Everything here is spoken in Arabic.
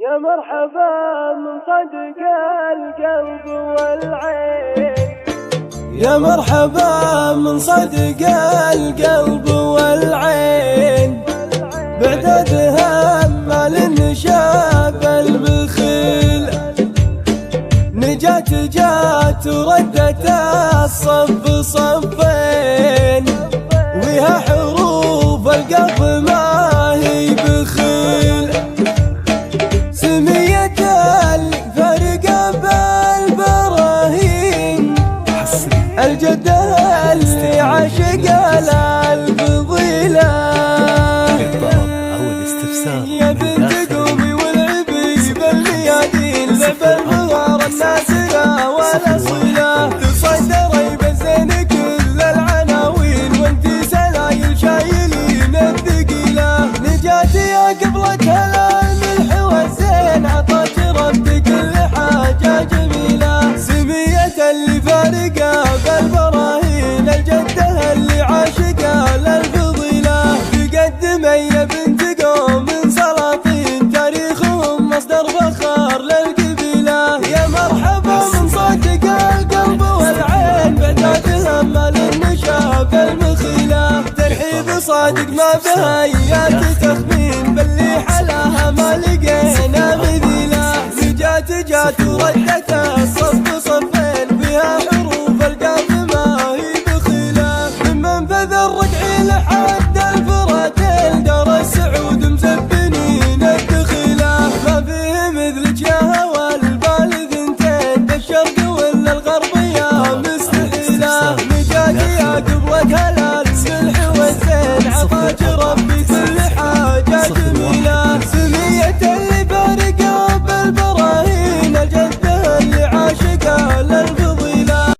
يا مرحبا من صدق القلب والعين، يا مرحبا من صدق القلب والعين، بعدد هم للنشاب البخيل، نجات جات وردت الصف صفين، ويها حروف القلب ما هي بخيل، سمية الفرق بالبراهين، الجدة اللي عاشق الفضيلة، يا بنت قومي والعبي بالميادين، بالبغار الناسرة والأصيلة، تصدري بالزين كل العناوين، وانتي سلايل شايلين الثقيلة، نجاتي يا قبلتها الملح والزين، عطاك ربي كل حاجة جميلة، سمية اللي فارقة بالبراهين، الجدة اللي عاشقة للفضيلة، تقدم يا بنت قوم من سلاطين، تاريخهم مصدر فخر للقبيلة، يا مرحبا من صدق القلب والعين، بعدات هم للنشاب المخيلة، ترحيب صادق ما بهيات تخمين، باللي حلاها مال